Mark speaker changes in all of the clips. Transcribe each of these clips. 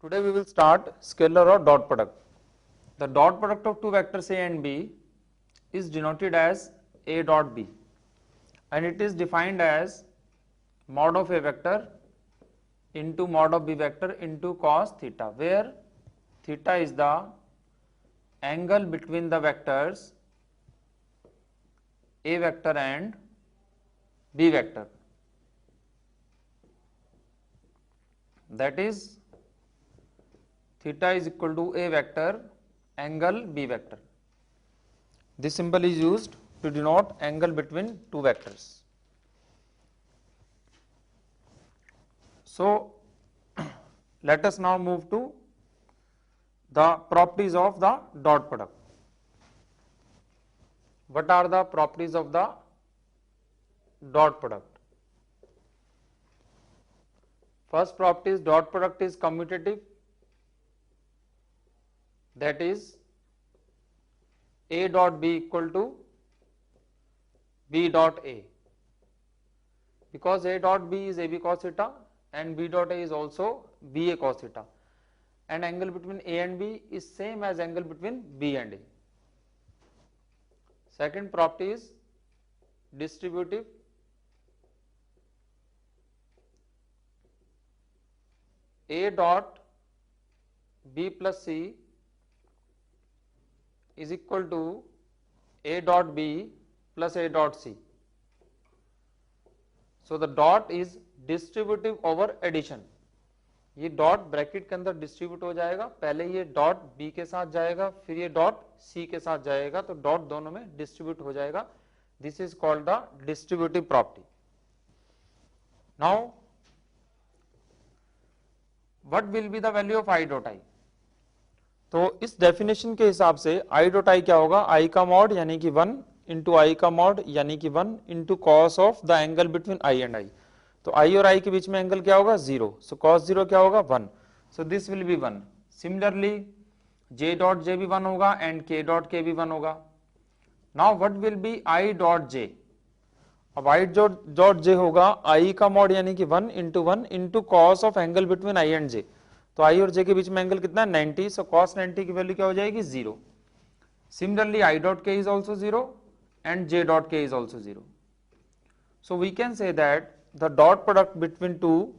Speaker 1: Today we will start scalar or dot product. The dot product of two vectors A and B is denoted as A dot B, and it is defined as mod of A vector into mod of B vector into cos theta, where theta is the angle between the vectors A vector and B vector. That is, theta is equal to A vector angle B vector. This symbol is used to denote angle between two vectors. So, let us now move to the properties of the dot product. What are the properties of the dot product? First property is dot product is commutative, that is A dot B equal to B dot A, because A dot B is AB cos theta and B dot A is also BA cos theta, and angle between A and B is same as angle between B and A. Second property is distributive. A dot B plus C is equal to A dot B plus A dot C. So the dot is distributive over addition. ये dot bracket के अंदर distribute हो जाएगा, पहले ये dot B के साथ जाएगा, फिर ये डॉट सी के साथ जाएगा, तो डॉट दोनों में डिस्ट्रीब्यूट हो जाएगा. This is called the distributive property. Now what will be the value of I dot I? तो इस डेफिनेशन के हिसाब से आई डॉट आई क्या होगा? आई का मॉड यानी कि 1 इंटू आई का मॉड यानी कि 1 into cos of the angle between i and I. तो आई और आई के बीच में एंगल क्या होगा? 0. सो कॉस 0 क्या होगा? 1. सो this will be 1. Similarly J dot J भी 1 होगा एंड के डॉट के भी 1 होगा. Now what will be I dot J? अब आई डॉट जे होगा आई का मॉड यानी कि 1 into cos of angle between i and j. तो आई और जे के बीच में एंगल कितना है? 90. सो कॉस 90 की वैल्यू क्या हो जाएगी? 0. सिमिलरली आई डॉट के is also 0 and j dot k is also 0. So we can say that the dot product between two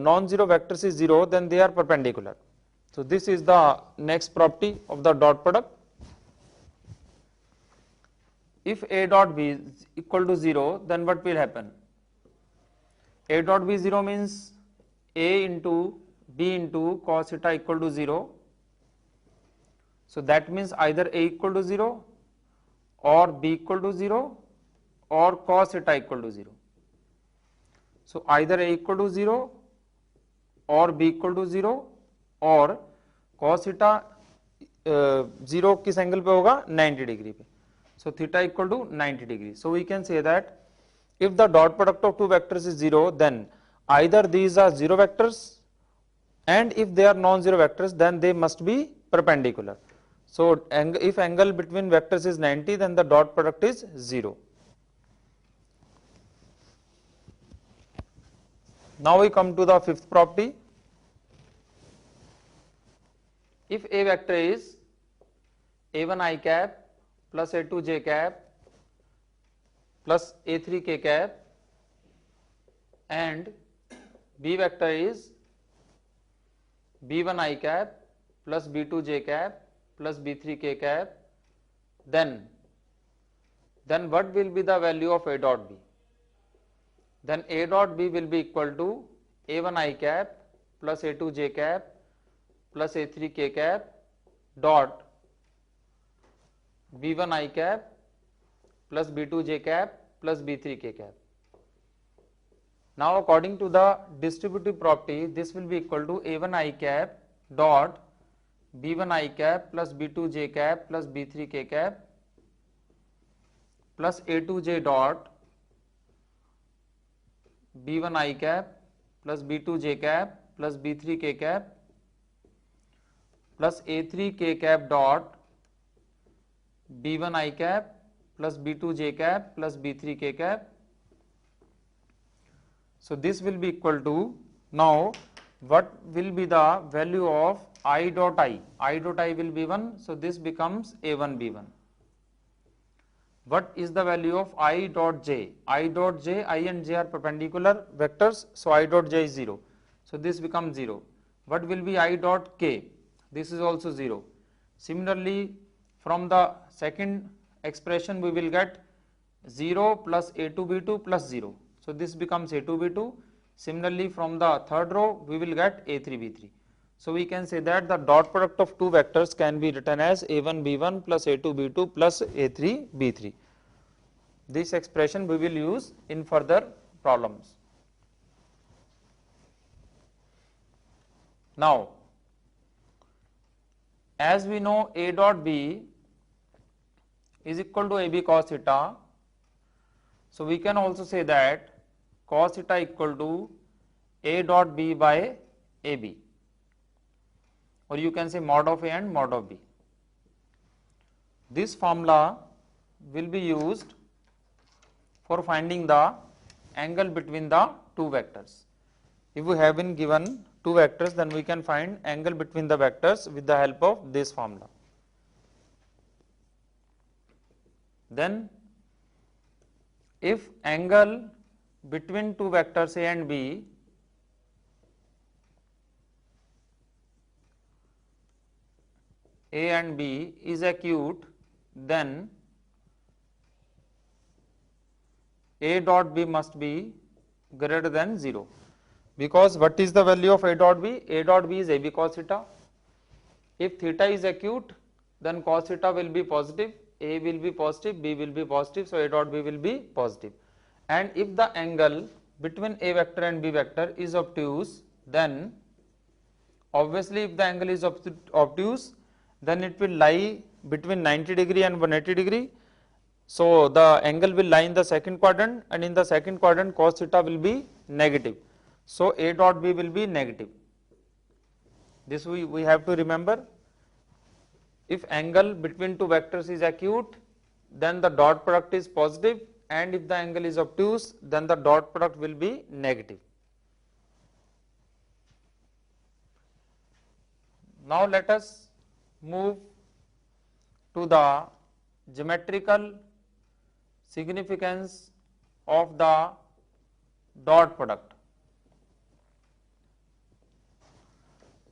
Speaker 1: non-zero vectors is 0, then they are perpendicular. So this is the next property of the dot product. If A dot B is equal to 0, then what will happen? A dot B 0 means A into B into cos theta equal to 0. So that means either A equal to 0 or B equal to 0 or cos theta equal to 0. So either A equal to 0 or B equal to 0 or cos theta 0 किस angle पे होगा? 90 degree पे. So theta equal to 90 degree. So we can say that if the dot product of two vectors is 0, then either these are 0 vectors, and if they are non-zero vectors, then they must be perpendicular. So if angle between vectors is 90, then the dot product is 0. Now we come to the fifth property. If A vector is A1 I cap plus A2 j cap plus A3 k cap and B vector is B1 I cap plus B2 j cap plus B3 k cap, then what will be the value of A dot B? Then A dot B will be equal to A1 I cap plus A2 j cap plus A3 k cap dot B1 I cap plus B2 j cap plus B3 k cap. Now according to the distributive property, this will be equal to A1 I cap dot B1 I cap plus B2 j cap plus B3 k cap plus A2 j dot B1 I cap plus B2 j cap plus B3 k cap plus A3 k cap dot B1 I cap plus B2 j cap plus B3 k cap. So this will be equal to, now what will be the value of I dot I? I dot I will be 1, so this becomes A1 B1. What is the value of I dot j? I dot j, I and j are perpendicular vectors, so I dot j is 0. So this becomes 0. What will be I dot k? This is also 0. Similarly, from the second expression we will get 0 plus A2 B2 plus 0. So this becomes A2 B2. Similarly, from the third row we will get A3 B3. So we can say that the dot product of two vectors can be written as A1 B1 plus A2 B2 plus A3 B3. This expression we will use in further problems. Now, as we know A dot B is equal to AB cos theta, so we can also say that cos theta equal to A dot B by AB, or you can say mod of A and mod of B. This formula will be used for finding the angle between the two vectors. If we have been given two vectors, then we can find angle between the vectors with the help of this formula. Then if angle between two vectors A and B is acute, then A dot B must be greater than 0, because what is the value of A dot B? A dot B is AB cos theta. If theta is acute, then cos theta will be positive, A will be positive, B will be positive, so A dot B will be positive. And if the angle between A vector and B vector is obtuse, then obviously if the angle is obtuse, then it will lie between 90 degree and 180 degree. So the angle will lie in the second quadrant, and in the second quadrant cos theta will be negative. So A dot B will be negative. This we have to remember. If angle between two vectors is acute, then the dot product is positive, and if the angle is obtuse, then the dot product will be negative. Now let us move to the geometrical significance of the dot product.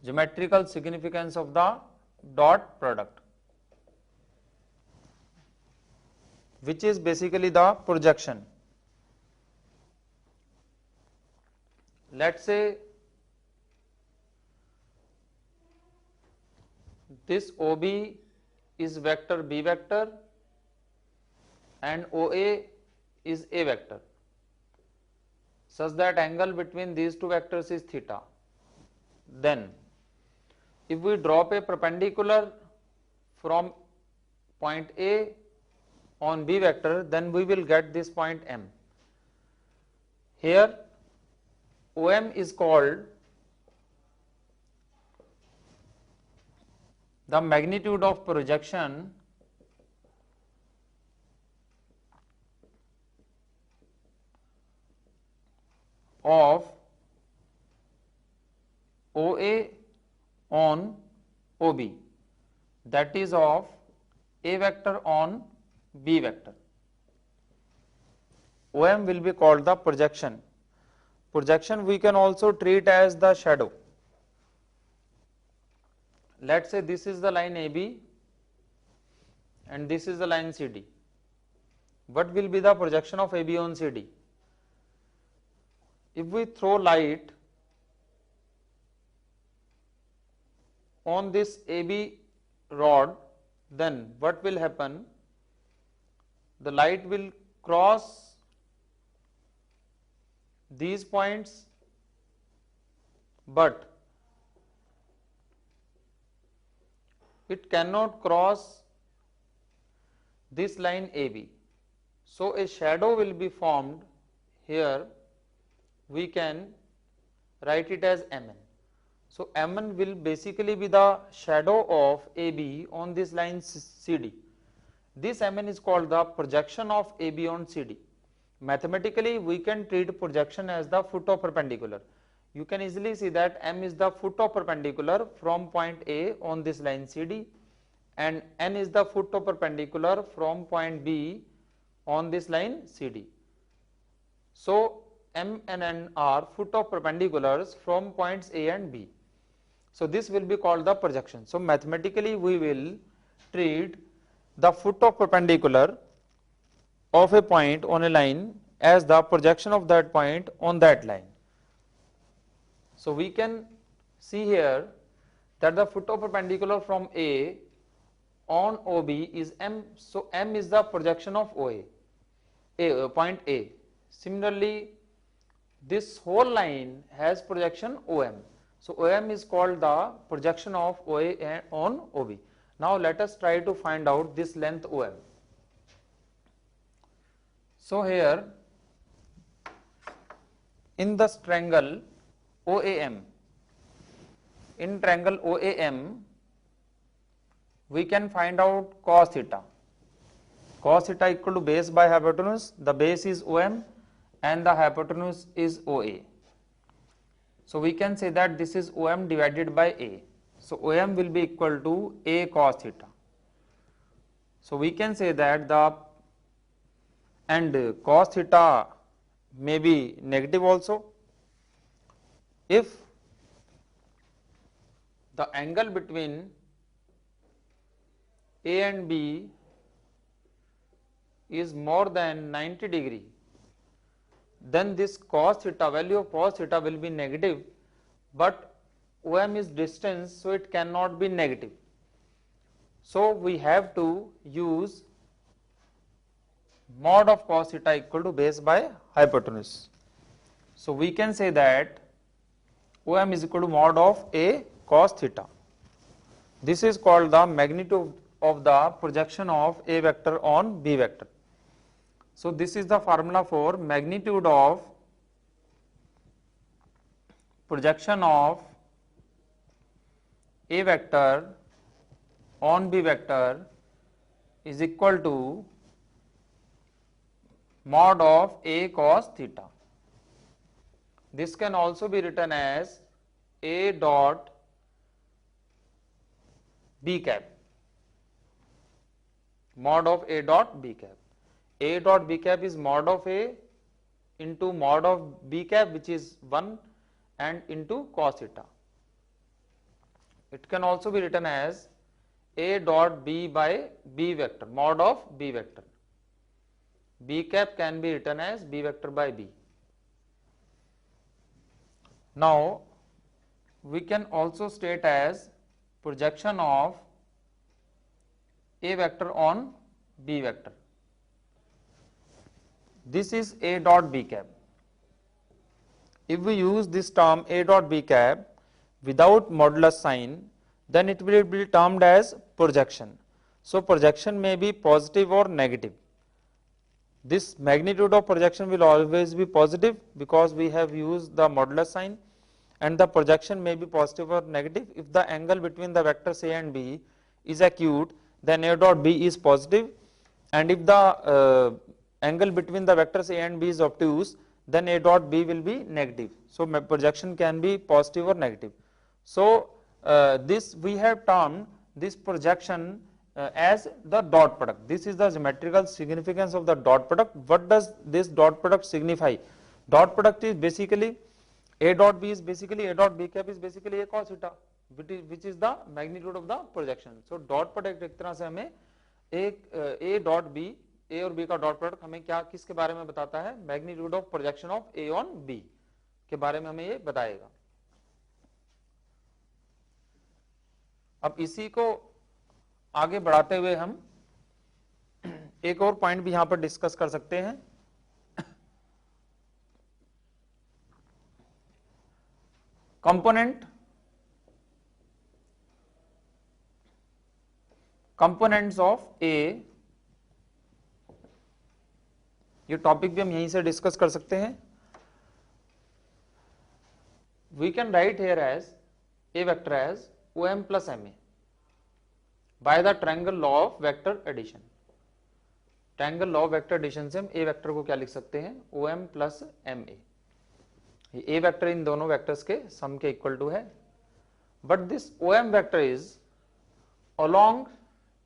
Speaker 1: Geometrical significance of the dot product, which is basically the projection. Let's say this OB is vector B vector and OA is A vector, such that angle between these two vectors is theta. Then if we drop a perpendicular from point A on B vector, then we will get this point M. Here OM is called the magnitude of projection of OA on OB, that is of A vector on B vector. OM will be called the projection. Projection we can also treat as the shadow. Let's say this is the line AB and this is the line CD. What will be the projection of AB on CD? If we throw light on this AB rod, then what will happen? The light will cross these points, but it cannot cross this line AB. So a shadow will be formed here. We can write it as Mn. So Mn will basically be the shadow of AB on this line CD. This Mn is called the projection of AB on CD. Mathematically we can treat projection as the foot of perpendicular. you can easily see that M is the foot of perpendicular from point A on this line CD, and N is the foot of perpendicular from point B on this line CD. So M and N are foot of perpendiculars from points A and B. So this will be called the projection. So mathematically we will treat the foot of perpendicular of a point on a line as the projection of that point on that line. So we can see here that the foot of perpendicular from A on OB is M. So M is the projection of point A. Similarly, this whole line has projection OM. So OM is called the projection of OA on OB. Now let us try to find out this length OM. So here in this triangle OAM, in triangle OAM, we can find out cos theta. Cos theta equal to base by hypotenuse. The base is OM and the hypotenuse is OA. So we can say that this is OM divided by A. So OM will be equal to A cos theta. So we can say that cos theta may be negative also if the angle between A and B is more than 90 degree, then this cos theta, value of cos theta will be negative, but OM is distance, so it cannot be negative. So we have to use mod of cos theta equal to base by hypotenuse. So we can say that OM is equal to mod of A cos theta. This is called the magnitude of the projection of A vector on B vector. So this is the formula for magnitude of projection of A vector on B vector is equal to mod of A cos theta. This can also be written as A dot B cap, mod of A dot B cap. A dot B cap is mod of A into mod of B cap, which is 1, and into cos theta. It can also be written as A dot B by B vector, mod of B vector. B cap can be written as B vector by B. Now we can also state as projection of A vector on B vector. This is A dot B cap. If we use this term A dot B cap without modulus sign, then it will be termed as projection. So projection may be positive or negative. This magnitude of projection will always be positive because we have used the modulus sign, and the projection may be positive or negative. If the angle between the vectors A and B is acute, then A dot B is positive, and if the angle between the vectors A and B is obtuse, then A dot B will be negative. So projection can be positive or negative. So this we have termed this projection as the dot product. This is the geometrical significance of the dot product. What does this dot product signify? Dot product is basically A dot B is basically A dot B cap is basically A cos theta, which is the magnitude of the projection. So dot product एक तरह से हमें A dot B, A और B का dot product हमें क्या किसके बारे में बताता है? Magnitude of projection of A on B के बारे में हमें ये बताएगा. अब इसी को आगे बढ़ाते हुए हम एक और पॉइंट भी यहां पर डिस्कस कर सकते हैं. कंपोनेंट्स ऑफ ए, ये टॉपिक भी हम यहीं से डिस्कस कर सकते हैं. We can write here as a vector as OM plus MA by the triangle law of vector addition. Triangle law of vector addition से हम ए वेक्टर को क्या लिख सकते हैं? OM plus MA. ए वेक्टर इन दोनों वेक्टर्स के सम के इक्वल टू है, but this OM vector is along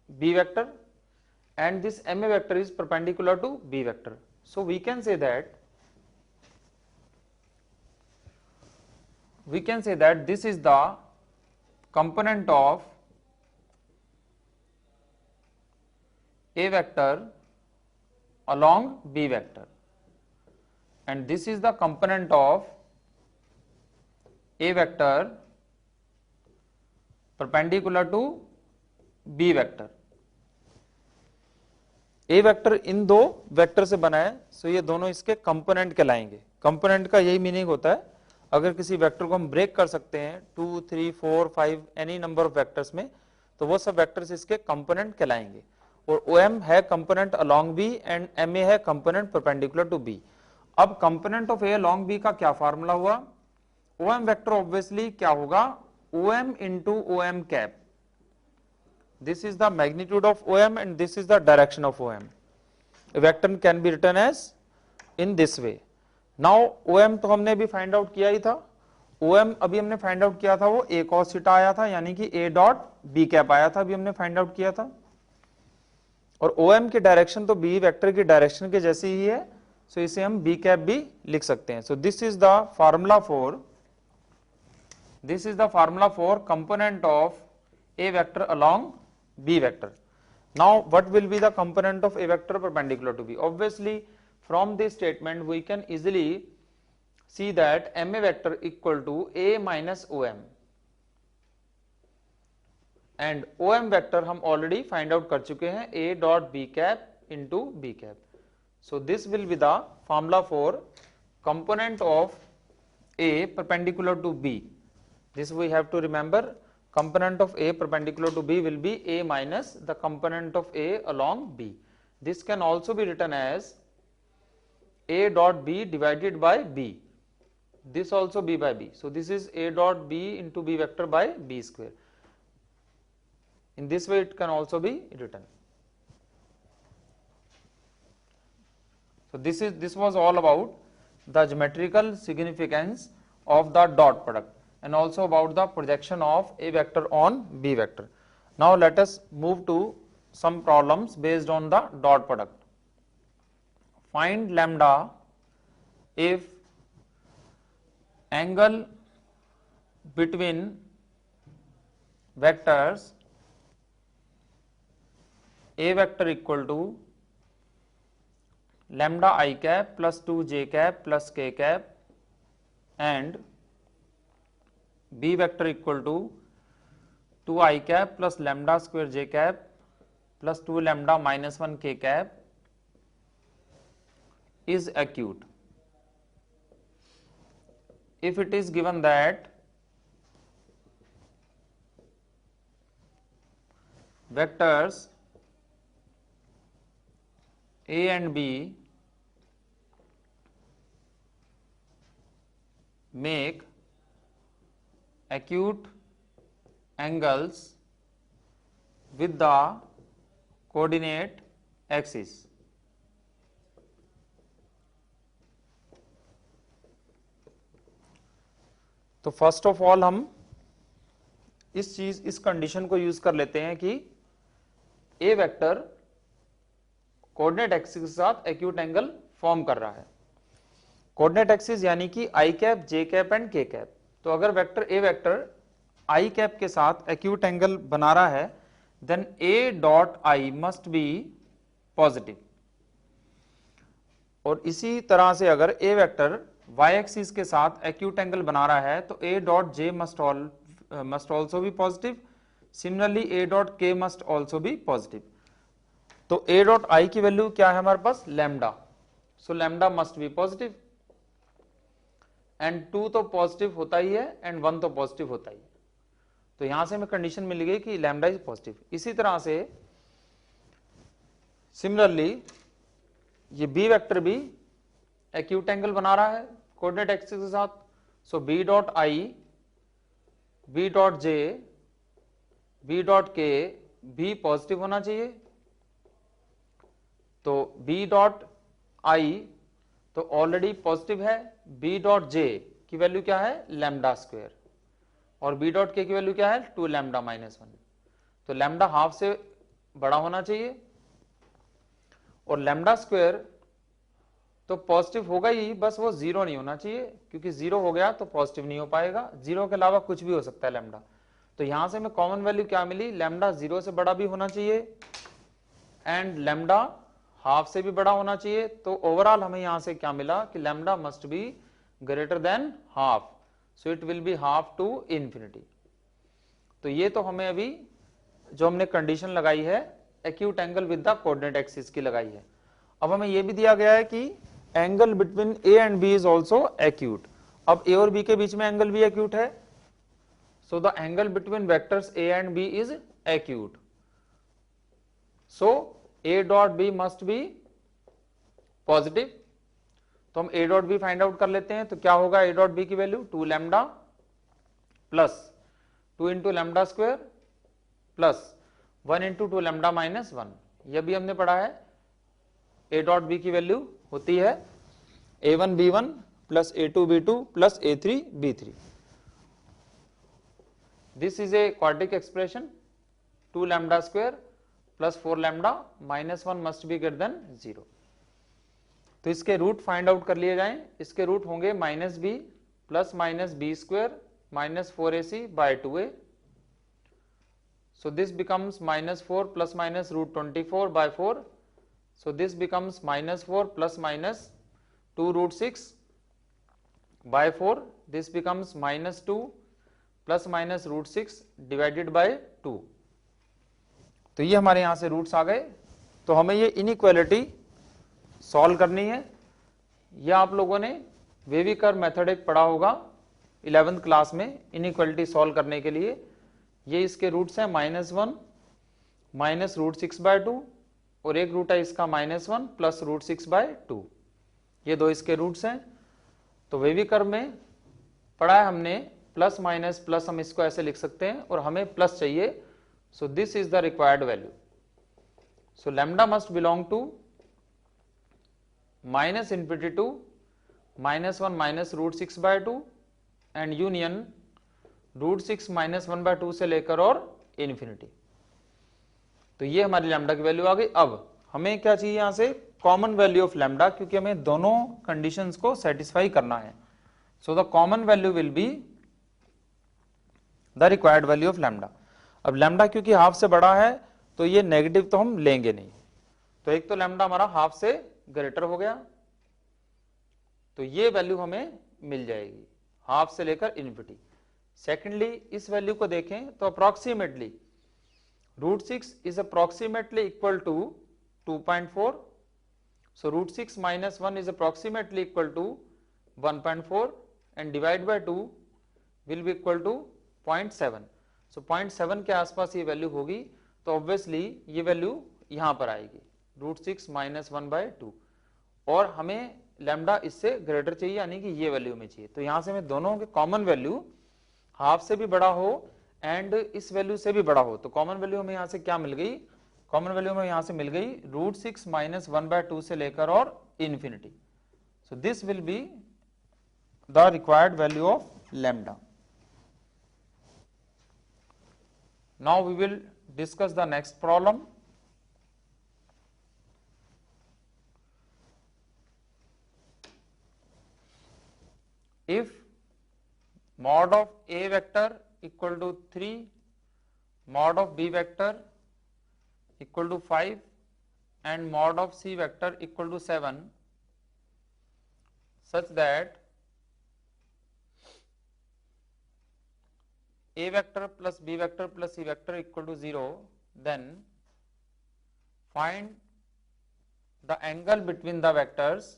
Speaker 1: B vector and this MA vector is perpendicular to B vector. So we can say that this is the component of A vector along B vector, and this is the component of A vector perpendicular to B vector. A vector इन दो vector से बना है, सो ये दोनों इसके component कहलाएंगे। Component का यही मीनिंग होता है, अगर किसी वेक्टर को हम ब्रेक कर सकते हैं 2, 3, 4, 5 एनी नंबर ऑफ वेक्टर्स में, तो वो सब वेक्टर्स इसके कंपोनेंट कहलाएंगे। और OM है component along B and MA है कंपोनेंट परपेंडिकुलर टू B। अब component of A along B का क्या फार्मूला हुआ? OM वेक्टर ऑब्वियसली क्या होगा? OM into OM cap. This is the magnitude of OM and this is the direction of OM. A vector can be written as in this way. Now OM तो हमने भी find out किया ही था। OM अभी हमने find out किया था, वो A cos थीटा आया था, यानी कि A डॉट B कैप आया था, अभी हमने फाइंड आउट किया था। और OM की डायरेक्शन तो B वेक्टर की डायरेक्शन के जैसी ही है, सो इसे हम B कैप भी लिख सकते हैं। सो this is the formula for component of A vector along B vector. Now what will be the component of A vector perpendicular to B? Obviously from this statement we can easily see that MA vector equal to A minus OM, and OM vector हम already find out कर चुके हैं, A dot B cap into B cap. So this will be the formula for component of A perpendicular to B. This we have to remember. Component of A perpendicular to B will be A minus the component of A along B. This can also be written as A dot B divided by B. This also B by B. So this is A dot B into B vector by B square. In this way it can also be written. So this was all about the geometrical significance of the dot product, and also about the projection of A vector on B vector. Now let us move to some problems based on the dot product. Find lambda if angle between vectors A vector equal to lambda I cap plus 2 j cap plus k cap and B vector equal to 2 I cap plus lambda square j cap plus 2 lambda minus 1 k cap is acute. If it is given that vectors A and B make acute angles with the coordinate axis. तो first of all हम इस condition को use कर लेते हैं कि ए vector coordinate axis के साथ एक्यूट एंगल फॉर्म कर रहा है। कोऑर्डिनेट एक्सिस यानी कि I cap, J cap and K cap. तो अगर vector A vector I cap के साथ एक्यूट एंगल बना रहा है, then A dot I must be positive. और इसी तरह से अगर ए वेक्टर वाई एक्सिस के साथ एक्यूट एंगल बना रहा है तो A dot j must also be positive. Similarly A dot k must also be positive. तो ए डॉट आई की वैल्यू क्या है हमारे पास? Lambda. So lambda must be positive, and 2 तो पॉजिटिव होता ही है एंड 1 तो पॉजिटिव होता ही है। तो यहां से हमें कंडीशन मिल गई कि लैम्डा इज पॉजिटिव। इसी तरह से सिमिलरली ये बी वेक्टर भी एक्यूट एंगल बना रहा है कोऑर्डिनेट एक्सिस के साथ। So B dot i, B dot j, B dot k भी पॉजिटिव होना चाहिए। तो बी डॉट आई तो ऑलरेडी पॉजिटिव है, बी डॉट जे की वैल्यू क्या है लैम्डा स्क्वायर, और बी डॉट के की वैल्यू क्या है 2 लैम्डा माइनस 1। तो लैम्डा हाफ से बड़ा होना चाहिए, और लैम्डा स्क्वायर तो पॉजिटिव होगा ही, बस वो जीरो नहीं होना चाहिए, क्योंकि जीरो हो गया तो पॉजिटिव नहीं हो पाएगा, जीरो के अलावा कुछ भी हो सकता है लैम्डा। तो यहां से हमें कॉमन वैल्यू क्या मिली, लैम्डा जीरो से बड़ा भी होना चाहिए एंड लैम्डा हाफ से भी बड़ा होना चाहिए। तो ओवरऑल हमें यहां से क्या मिला कि lambda must be greater than half, so it will be half to infinity. तो ये तो हमें अभी जो हमने कंडीशन लगाई है acute angle with the coordinate axis की लगाई है। अब हमें यह भी दिया गया है कि angle between A and B is also acute. अब ए और बी के बीच में एंगल भी एक्यूट है, so the angle between vectors A and B is acute, so A dot B must be positive. तो हम A dot B find out कर लेते हैं। तो क्या होगा ए डॉट बी की value 2 lambda plus 2 into lambda square plus 1 into 2 lambda minus 1। यह भी हमने पढ़ा है। ए डॉट बी की वैल्यू होती है a1 b1 प्लस a2 b2 plus a3 b3। This is a quadric expression, 2 lambda square plus 4 lambda minus 1 must be greater then 0। तो इसके रूट फाइंड आउट कर लिए जाएं। इसके रूट होंगे minus B plus minus B square minus 4ac by 2a। So this becomes minus 4 plus minus root 24 by 4. So this becomes minus 4 plus minus 2 root 6 by 4. This becomes minus 2 plus minus root 6 divided by 2. तो ये हमारे यहां से roots आ गए। तो हमें ये inequality solve करनी है। यह आप लोगों ने वेवी कर्व मेथड एक पढ़ा होगा 11th क्लास में इनइक्वालिटी सॉल्व करने के लिए। ये इसके रूट्स हैं -1 माइनस रूट 6 बाय 2 और एक रूट है इसका -1 प्लस रूट 6 बाय 2। ये दो इसके रूट्स हैं। तो वेवी कर्व में पढ़ा है हमने प्लस माइनस प्लस, हम इसको ऐसे लिख सकते हैं और हमें प्लस चाहिए। So this is the required value. So lambda must belong to minus infinity to -1 minus root 6 by 2 and union root 6 minus 1 by 2 से लेकर और इन्फिनिटी। तो ये हमारी लैम्डा की वैल्यू आ गई। अब हमें क्या चाहिए यहां से कॉमन वैल्यू ऑफ लैम्डा, क्योंकि हमें दोनों कंडीशंस को सेटिस्फाई करना है। So the common value will be the required value of lambda. अब लैम्डा क्योंकि हाफ से बड़ा है तो ये नेगेटिव तो हम लेंगे नहीं। तो एक तो लैम्डा हमारा हाफ से ग्रेटर हो गया, तो ये वैल्यू हमें मिल जाएगी हाफ से लेकर इन्फिनिटी। सेकेंडली इस वैल्यू को देखें तो approximately root 6 is approximately equal to 2.4। So root 6 minus 1 is approximately equal to 1.4 and divide by 2 will be equal to 0.7। So 0.7 के आसपास ये वैल्यू होगी। तो ऑब्वियसली ये वैल्यू यहां पर आएगी रूट 6 माइनस 1 बाय 2, और हमें लैम्डा इससे ग्रेटर चाहिए, यानी कि ये वैल्यू में चाहिए। तो यहां से हमें दोनों के कॉमन वैल्यू हाफ से भी बड़ा हो एंड इस वैल्यू से भी बड़ा हो। तो कॉमन वैल्यू हमें यहां से क्या मिल गई, कॉमन वैल्यू हमें यहां से मिल गई रूट 6 माइनस 1 बाय 2 से लेकर और infinity. So this will be the required value of lambda. Now we will discuss the next problem. If mod of A vector equal to 3, mod of B vector equal to 5 and mod of C vector equal to 7, such that A vector plus B vector plus C vector equal to 0, then find the angle between the vectors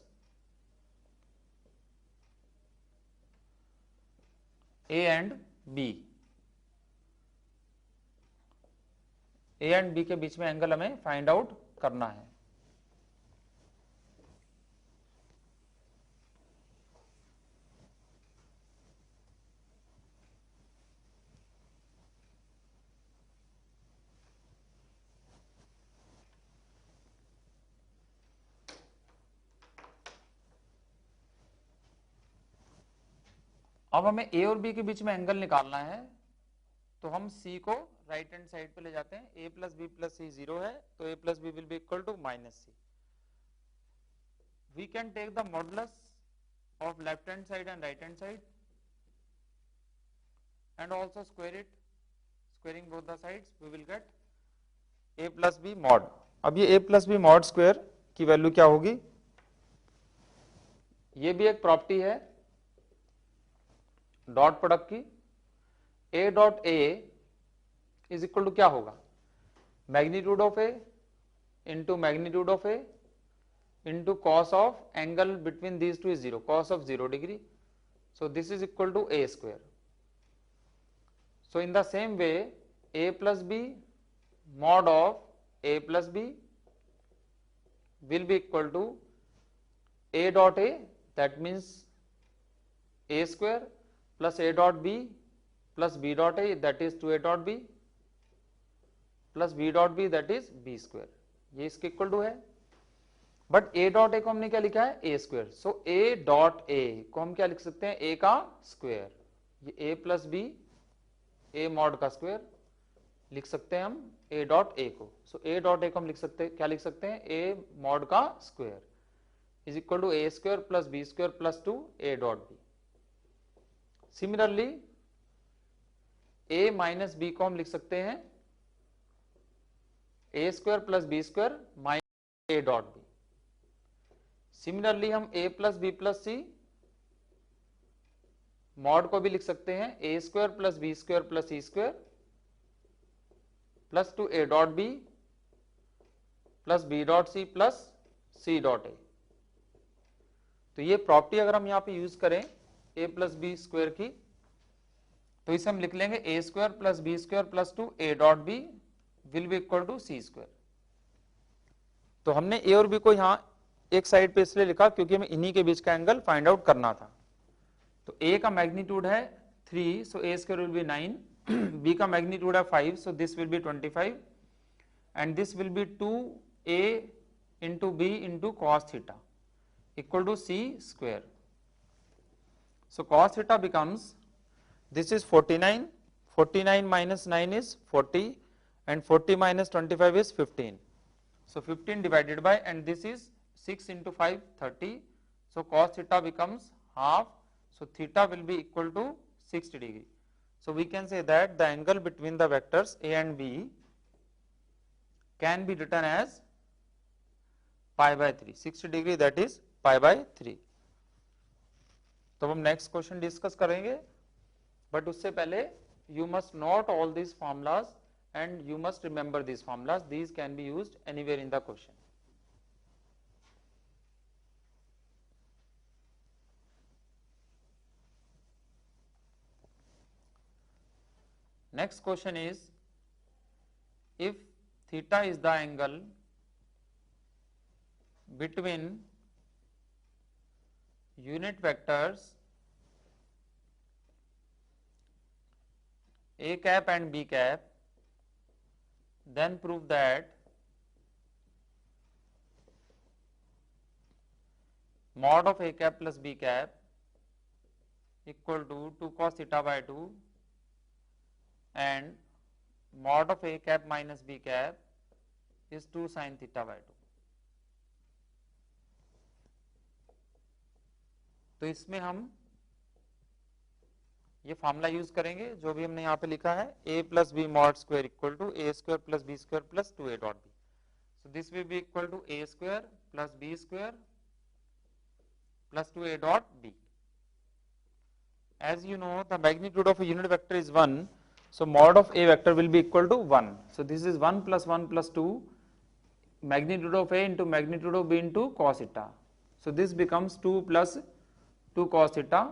Speaker 1: A and B। A and B के बीच में angle हमें find out करना है। अब हमें ए और B के बीच में एंगल निकालना है, तो हम सी को राइट हैंड साइड पे ले जाते हैं। A plus B plus C 0 है, तो A plus B will be equal to minus C. We can take the modulus of left hand side and right hand side and also square it, squaring both the sides we will get a plus b mod। अब ये a plus b mod square की value क्या होगी, ये भी एक property है dot product की। a dot a is equal to क्या होगा, magnitude of a into magnitude of a into cos of angle between these two is 0, cos of 0 degree, so this is equal to a square। So in the same way a plus b mod of a plus b will be equal to a dot a, that means a square, plus a dot b plus b dot a, that is 2a dot b plus b dot b, that is b square। ये इसके equal to है। But a dot a को हमने क्या लिखा है, a square. So a dot a को हम क्या लिख सकते हैं, a का स्क्वायर। ये a plus B a mod का स्क्वायर लिख सकते हैं हम a डॉट a को। सो a डॉट a को हम लिख सकते हैं, क्या लिख सकते हैं, a मॉड का square is equal to a square plus b square plus 2 a dot b। Similarly a minus b को हम लिख सकते हैं a square plus b square minus a dot b। Similarly हम a plus b plus c mod को भी लिख सकते हैं a square plus b square plus c square plus 2 a dot b plus b dot c plus c dot a। तो ये property अगर हम यहां पे यूज करें a प्लस b स्क्वायर की, तो इसे हम लिख लेंगे a square plus b square plus 2 a dot b will be equal to c square. तो हमने a और b को यहां एक साइड पे इसलिए लिखा क्योंकि हमें इन्हीं के बीच का एंगल फाइंड आउट करना था। तो a का मैग्नीट्यूड है 3, so a square will be 9, b का मैग्नीट्यूड है 5, so this will be 25 and this will be 2a into b into cos theta equal to c square. So cos theta becomes, this is 49, 49 minus 9 is 40 and 40 minus 25 is 15, so 15 divided by, and this is 6 into 5 30, so cos theta becomes half, so theta will be equal to 60 degree। So we can say that the angle between the vectors a and b can be written as pi by 3, 60 degree, that is pi by 3। तो हम next question discuss करेंगे, but उससे पहले you must note all these formulas and you must remember these formulas, these can be used anywhere in the question। Next question is, if theta is the angle between unit vectors a cap and b cap, then prove that mod of a cap plus b cap equal to 2 cos theta by 2 and mod of a cap minus b cap is 2 sin theta by 2। तो इसमें हम ये formula use करेंगे जो भी हमने यहाँ पे लिखा है, a plus B mod square equal to a square plus b square plus 2a dot b। So this will be equal to a square plus b square plus 2a dot b। As you know, the magnitude of a unit vector is 1, so mod of a vector will be equal to 1. So this is 1 plus 1 plus 2, magnitude of a into magnitude of b into cos theta. So this becomes 2 plus 2 cos theta।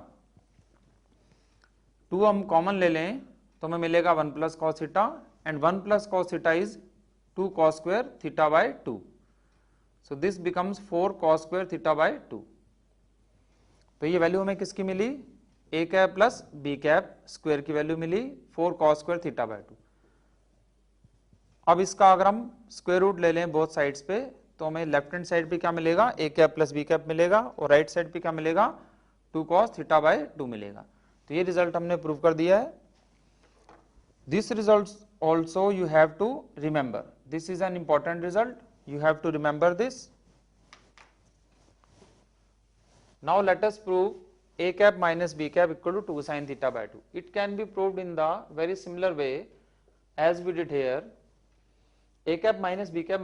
Speaker 1: 2 हम common ले लें तो हमें मिलेगा 1 plus cos theta, and 1 plus cos theta is 2 cos square theta by 2। So this becomes 4 cos square theta by 2। तो ये value हमें किसकी मिली, a cap plus b cap square की वैल्यू मिली 4 कॉस स्क्वायर थीटा बाय 2। अब इसका अगर हम स्क्वायर रूट ले लें बोथ साइड्स पे, तो हमें लेफ्ट हैंड साइड पे क्या मिलेगा, a cap plus b cap मिलेगा, और राइट साइड पे क्या मिलेगा, 2 कॉस थीटा बाय 2 मिलेगा। तो ये रिजल्ट हमने प्रूव कर दिया है. This result also you have to remember. This is an important result. You have to remember this. Now let us prove a cap minus b cap equal to 2 sin theta by 2. It can be proved in the very similar way as we did here. A cap minus b cap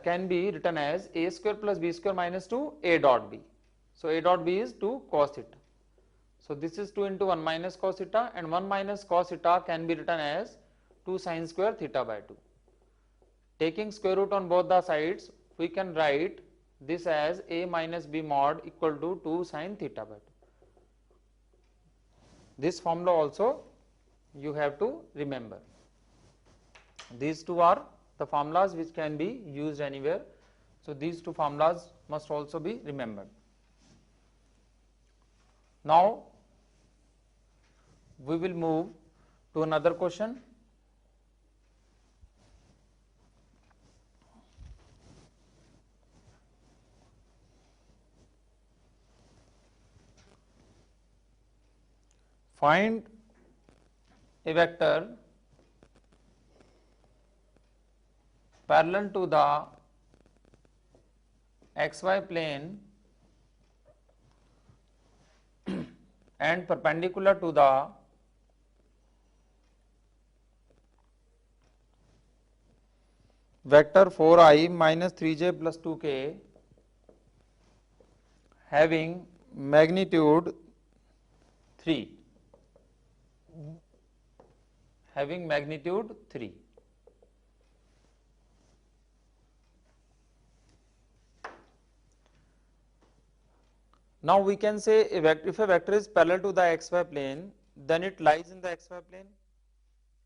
Speaker 1: can be written as a square plus b square minus 2 a dot b. So a dot b is 2 cos theta. So this is 2 into 1 minus cos theta, and 1 minus cos theta can be written as 2 sin square theta by 2. Taking square root on both the sides, we can write this as a minus b mod equal to 2 sin theta by 2. This formula also you have to remember. These two are the formulas which can be used anywhere. So these two formulas must also be remembered. Now we will move to another question. Find a vector parallel to the xy plane and perpendicular to the vector 4i minus 3j plus 2k having magnitude 3. Having magnitude 3. Now we can say if a vector is parallel to the xy plane, then it lies in the xy plane.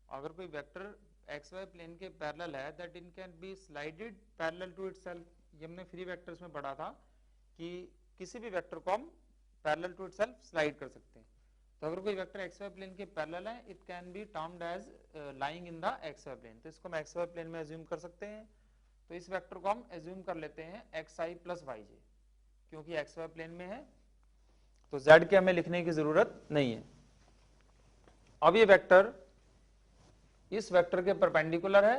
Speaker 1: अगर कोई vector xy plane के parallel है, that it can be slided parallel to itself. ये हमने free vectors में पढ़ा था कि किसी भी वेक्टर को हम पैरेलल टू इटसेल्फ स्लाइड कर सकते हैं. तो अगर कोई वेक्टर xy प्लेन के पैरेलल है, it can be termed as lying in the xy plane. तो इसको हम xy प्लेन में एज्यूम कर सकते हैं. तो इस वेक्टर को हम एज्यूम कर लेते हैं xi प्लस yj, क्योंकि xy प्लेन में है तो z के हमें लिखने की जरूरत नहीं है. अब ये वेक्टर इस वेक्टर के परपेंडिकुलर है,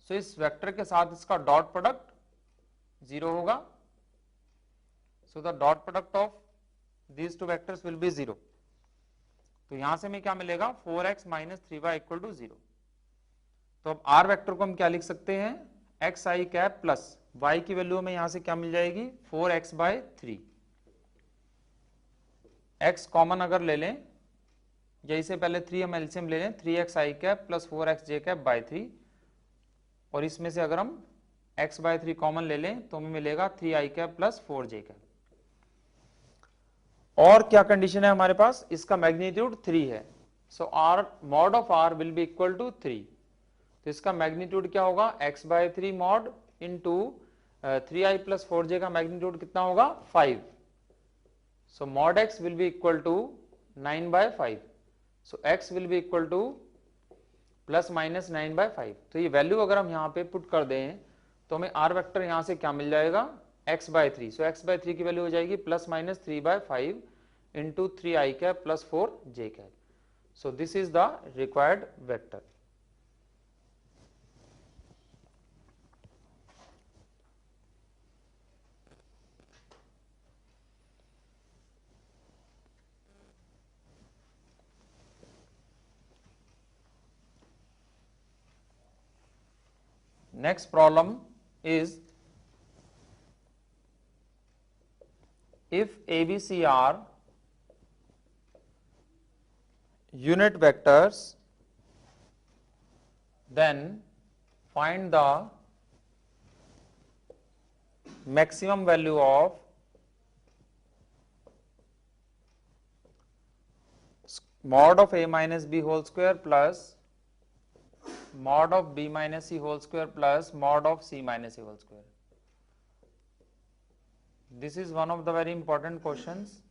Speaker 1: सो इस वेक्टर के साथ इसका डॉट प्रोडक्ट 0 होगा. So the dot product of these two vectors will be 0. तो यहां से हमें क्या मिलेगा 4x minus 3y equal to 0. तो अब r वेक्टर को हम क्या लिख सकते हैं xi कैप प्लस y की वैल्यू हमें यहां से क्या मिल जाएगी 4x बाय 3. x कॉमन अगर ले लें, या इसे पहले 3 हम एलसीएम ले लें 3x i cap plus 4x j cap by 3, और इसमें से अगर हम x बाय 3 कॉमन ले लें तो हमें मिलेगा 3i cap plus 4j cap. और क्या कंडीशन है हमारे पास, इसका मैग्नीट्यूड 3 है. So r mod of r will be equal to 3. तो इसका मैग्नीट्यूड क्या होगा x by 3 mod into 3i plus 4j का मैग्नीट्यूड कितना होगा 5. So mod x will be equal to 9 by 5. So x will be equal to plus minus 9 by 5. तो ये value अगर हम यहाँ पे पुट कर दें तो हमें r वेक्टर यहाँ से क्या मिल जाएगा x बाय 3. सो x बाय 3 की वैल्यू हो जाएगी plus minus 3 by 5 into 3i cap plus 4j cap. So this is the required vector. Next problem is if ABC are unit vectors, then find the maximum value of mod of a minus b whole square plus mod of b minus c whole square plus mod of c minus a whole square. This is one of the very important questions,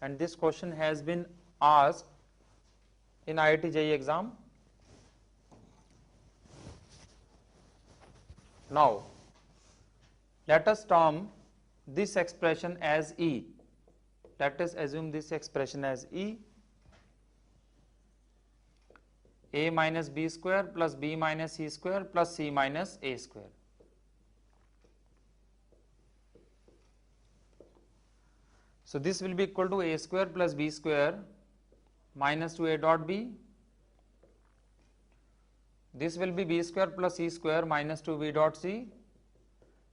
Speaker 1: and this question has been asked in IIT JEE exam. Now let us term this expression as E. Let us assume this expression as E. a minus B square plus B minus C square plus C minus A square. So this will be equal to a square plus b square minus 2a dot b. This will be b square plus c square minus 2b dot c,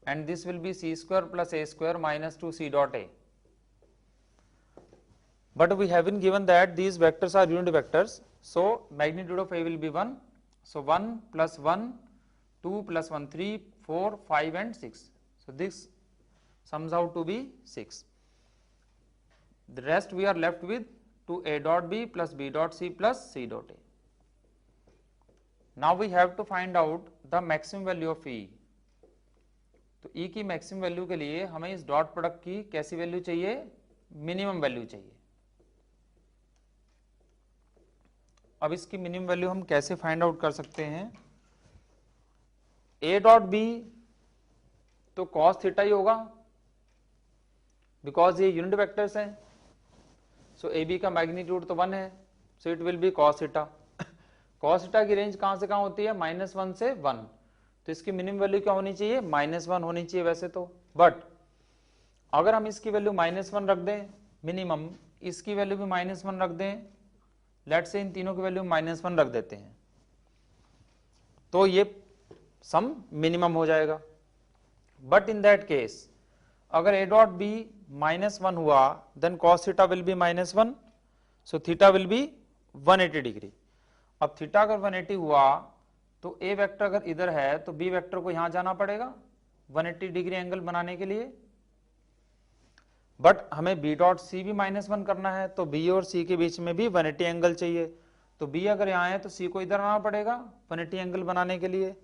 Speaker 1: and this will be c square plus a square minus 2c dot a. But we have been given that these vectors are unit vectors, so magnitude of a will be 1. So 1 plus 1, 2 plus 1, 3, 4, 5 and 6. So this sums out to be 6. The rest we are left with to a dot b plus b dot c plus c dot a. Now we have to find out the maximum value of e. तो e की maximum value के लिए हमें इस dot product की कैसी value चाहिए, minimum value चाहिए. अब इसकी मिनिमम वैल्यू हम कैसे फाइंड आउट कर सकते हैं. a डॉट b तो cos थीटा ही होगा, बिकॉज ये यूनिट वेक्टर्स हैं. सो ए बी का मैग्नीट्यूड तो 1 है, सो it will B cos theta. cos theta की रेंज कहां से कहां होती है, -1 से 1. तो इसकी मिनिमम वैल्यू क्या होनी चाहिए, -1 होनी चाहिए वैसे तो. बट अगर हम इसकी वैल्यू -1 रख दें मिनिमम, इसकी वैल्यू भी -1 रख दें, लेट्स से इन तीनों की वैल्यू -1 रख देते हैं, तो ये सम मिनिमम हो जाएगा. बट इन दैट केस अगर a डॉट b -1 हुआ, then cos theta will be -1, so theta will be 180 degree. अब थीटा अगर 180 हुआ तो a वेक्टर अगर इधर है तो b वेक्टर को यहां जाना पड़ेगा 180 डिग्री एंगल बनाने के लिए. बट हमें b डॉट c भी -1 करना है, तो b और c के बीच में भी 180 एंगल चाहिए. तो b अगर यहाँ है तो c को इधर आना पड़ेगा 180 एंगल बनाने के लिए.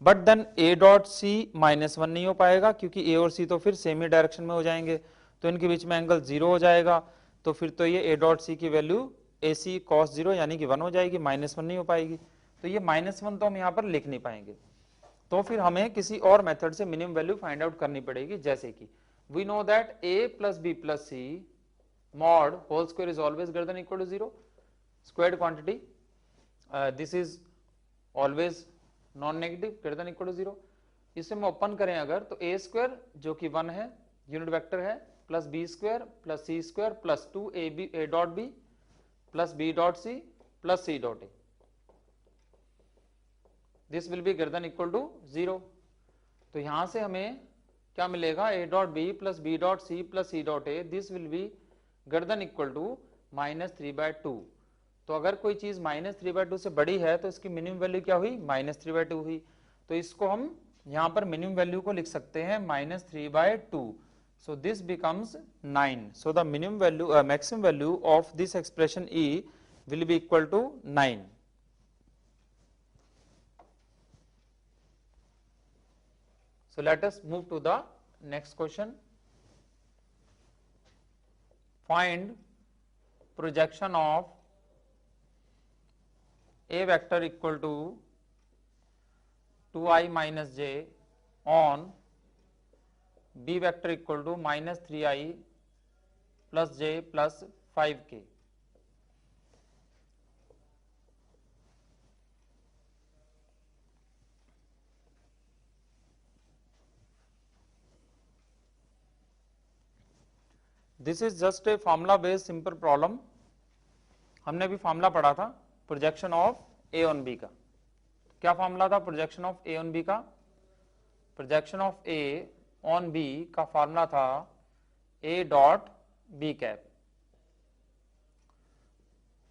Speaker 1: But then a dot c -1 नहीं हो पाएगा, क्योंकि a और c तो फिर सेम ही डायरेक्शन में हो जाएंगे, तो इनके बीच में एंगल 0 हो जाएगा. तो फिर तो ये a डॉट c की वैल्यू AC cos 0 यानी कि 1 हो जाएगी, -1 नहीं हो पाएगी. तो ये -1 तो हम यहाँ पर लिख नहीं पाएंगे. तो फिर हमें किसी और मेथड से मिनिमम वैल्यू फाइंड आउट करनी पड़ेगी, जैसे कि we know that a plus B plus C mod whole square is always greater than equal to 0, squared quantity. This is always non negative, greater than equal to 0. इसे हम open करें अगर, तो a square जो कि 1 है, unit vector है, plus B square plus C square plus 2 a dot B plus b dot c plus c dot a. This will be greater than equal to 0. तो यहां से हमें क्या मिलेगा, a dot b plus b dot c plus c dot a, this will be greater than equal to -3/2. तो अगर कोई चीज -3/2 से बड़ी है तो इसकी मिनिमम वैल्यू क्या हुई, -3/2 हुई. तो इसको हम यहां पर मिनिमम वैल्यू को लिख सकते हैं -3/2. So this becomes 9. So the minimum value, maximum value of this expression E will be equal to 9. So let us move to the next question. Find projection of a vector equal to 2i minus j on b vector equal to -3i plus j plus 5k. This is just a formula based simple problem. हमने भी formula पढ़ा था projection of A on B का. क्या formula था projection of A on B का? Projection of A on B का formula था a dot B cap,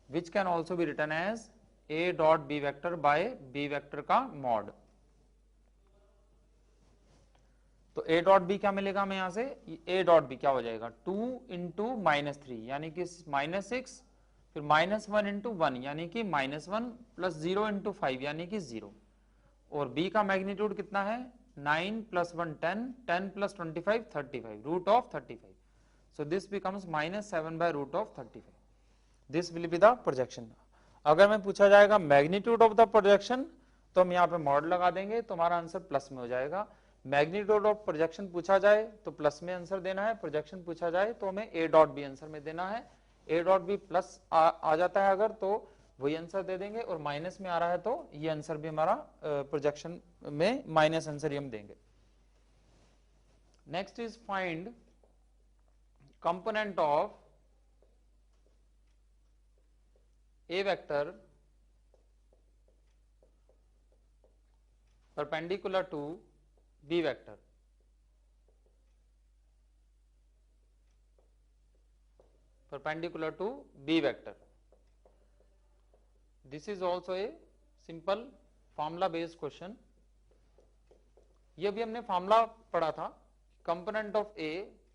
Speaker 1: which can also be written as a dot B vector by B vector का mod. तो a dot B क्या मिलेगा हमें यहां से, a डॉट बी क्या हो जाएगा 2 इंटू -3 यानी कि -6, फिर -1 इंटू 1 यानी कि -1 प्लस 0 इंटू 5 यानी कि 0. और b का मैग्नीट्यूड कितना है, 9 plus 1 10, 10 plus 25 35, root of 35. So this becomes -7 by root of 35. This will be the projection. अगर मैं पूछा जाएगा मैग्नीट्यूड ऑफ द प्रोजेक्शन, तो हम यहाँ पे मॉड लगा देंगे तो हमारा आंसर प्लस में हो जाएगा. मैग्नीट्यूड ऑफ प्रोजेक्शन पूछा जाए तो प्लस में आंसर देना है, प्रोजेक्शन पूछा जाए तो हमें a डॉट बी आंसर में देना है. a डॉट बी प्लस आ जाता है अगर, तो वही आंसर दे देंगे, और माइनस में आ रहा है तो ये आंसर भी हमारा प्रोजेक्शन में माइनस आंसर ही हम देंगे। Next is find component of a vector perpendicular to B vector. Perpendicular to B vector. This is also a simple formula based question. ये भी हमने फॉर्मूला पढ़ा था, component of A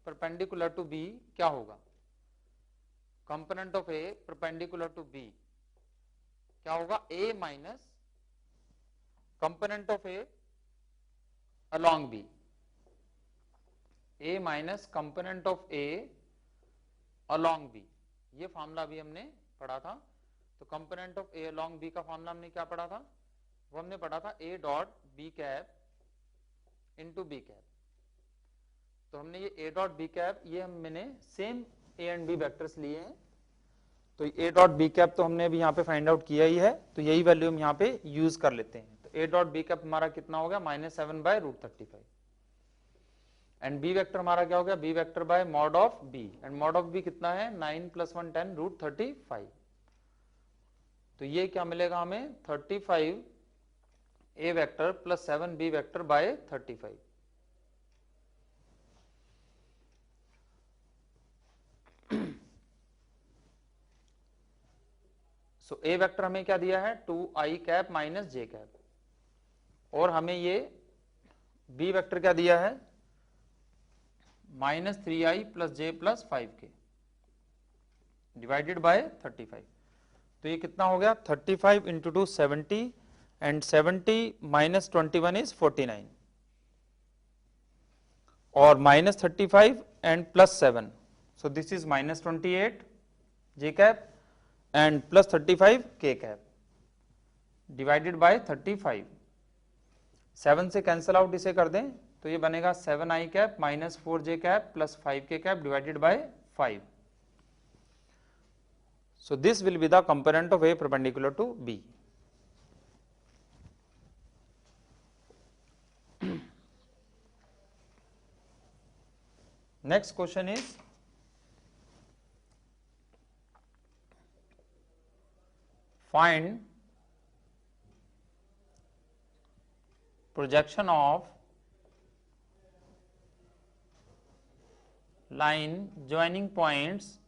Speaker 1: perpendicular to B क्या होगा। Component of A perpendicular to B क्या होगा, A minus component of A along B, A minus component of A along B, ये फॉर्मूला भी हमने पढ़ा था। तो component of A along B का फॉर्मूला हमने क्या पढ़ा था, वो हमने पढ़ा था A dot B cap into B cap. तो हमने ये ए डॉट बी कैप, ये मैंने same A and B vectors लिए हैं, तो ए डॉट बी कैप तो हमने अभी यहाँ पे फाइंड आउट किया ही है, तो यही वैल्यू हम यहाँ पे यूज कर लेते हैं। तो ए डॉट बी कैप हमारा कितना हो गया, -7/√35, एंड बी वेक्टर हमारा क्या हो गया, B vector by mod of B, and mod of B कितना है 9 + 1 10√35। तो ये क्या मिलेगा हमें 35 A vector plus 7 B vector by 35। So A vector हमें क्या दिया है 2i कैप माइनस जे कैप, और हमें ये बी वेक्टर क्या दिया है -3i + j + 5k divided by 35। तो ये कितना हो गया 35 × 2 70, एंड 70 - 21 इज 49, और -35 and +7, so this is -28 J cap and +35 k cap divided by 35। 7 से कैंसल आउट इसे कर दें तो ये बनेगा 7i cap -4 j cap plus 5k cap divided by 5। So this will be the component of A perpendicular to B. Next question is find projection of line joining points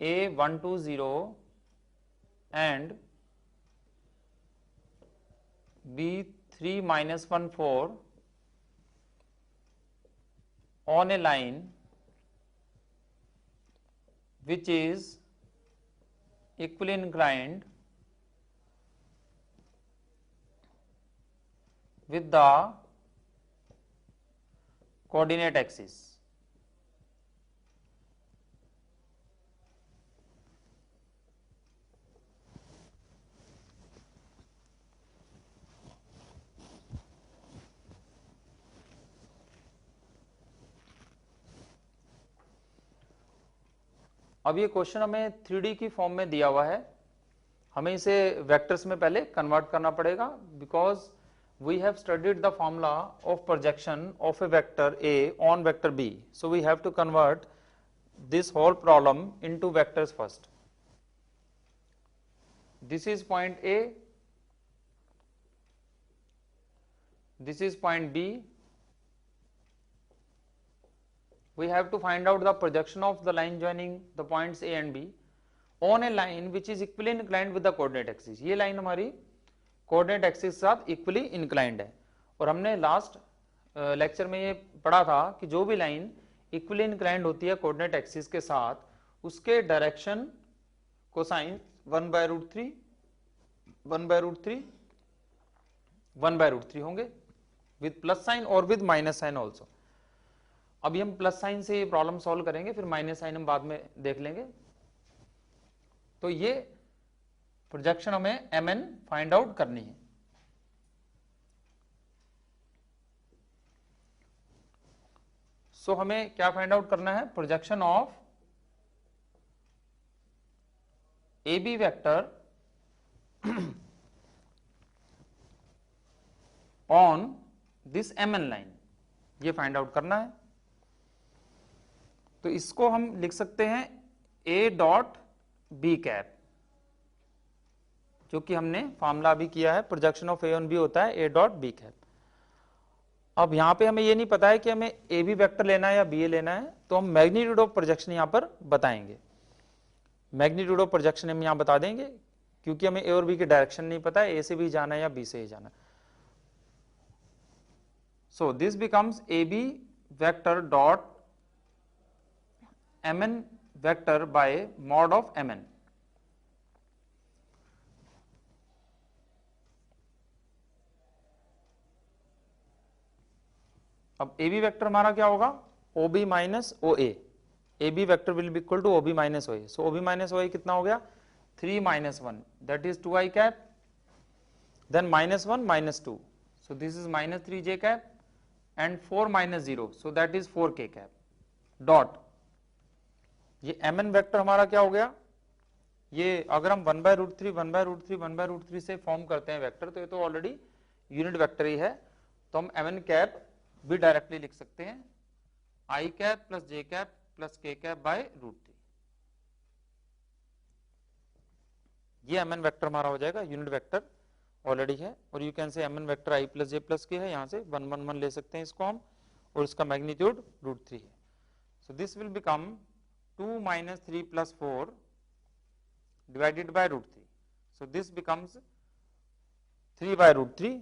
Speaker 1: A120 and B3-14 on a line which is equally inclined with the coordinate axis. अब ये question हमें 3D की form में दिया हुआ है, हमें इसे वेक्टर्स में पहले कन्वर्ट करना पड़ेगा, because we have studied the formula of projection of a vector A on vector B, so we have to convert this whole problem into vectors first. This is point A, this is point B. We have to find out the projection of the line joining the points A and B on a line which is equally inclined with the coordinate axis. ये line हमारी coordinate axis के साथ equally inclined है, और हमने last lecture में ये पढ़ा था कि जो भी लाइन equally inclined होती है coordinate axis के साथ, उसके डायरेक्शन कोसाइन 1/√3 1/√3 1/√3 होंगे विद प्लस साइन और विद माइनस साइन ऑल्सो। अभी हम प्लस साइन से ये प्रॉब्लम सॉल्व करेंगे, फिर माइनस साइन हम बाद में देख लेंगे। तो ये प्रोजेक्शन हमें mn फाइंड आउट करनी है। सो हमें क्या फाइंड आउट करना है, projection of A B vector on this mn line, ये फाइंड आउट करना है। तो इसको हम लिख सकते हैं a डॉट बी कैप, जो कि हमने फॉर्मूला भी किया है, projection of A on B होता है a डॉट बी कैप। अब यहां पे हमें ये नहीं पता है कि हमें ए बी वेक्टर लेना है या बी ए लेना है, तो हम मैग्नीट्यूड ऑफ प्रोजेक्शन यहां पर बताएंगे। मैग्नीट्यूड ऑफ प्रोजेक्शन हम यहां बता देंगे, क्योंकि हमें ए और बी की डायरेक्शन नहीं पता है, ए से भी जाना है या बी से ही जाना है। So this becomes AB vector dot Mn vector by mod of Mn. अब AB वेक्टर हमारा क्या होगा, OB minus OA। AB vector will be equal to OB minus OA। So OB minus OA कितना हो गया, 3 minus 1, that is 2i cap, then minus 1 minus 2, so this is minus 3j cap, and 4 minus 0, so that is 4k cap dot, ये mn vector हमारा क्या हो गया, ये अगर हम 1/√3 1/√3 1/√3 से फॉर्म करते हैं वेक्टर, तो ये तो ऑलरेडी यूनिट वेक्टर ही है, तो हम mn कैप भी डायरेक्टली लिख सकते हैं, i cap plus j cap plus k cap by √3, ये mn वेक्टर हमारा हो जाएगा, यूनिट वेक्टर ऑलरेडी है। और you can say mn vector i plus j plus के है, यहां से 1 1 1 ले सकते हैं इसको हम, और इसका मैग्नीट्यूड √3 है। So this will become 2 minus 3 plus 4 divided by √3, so this becomes 3 by √3,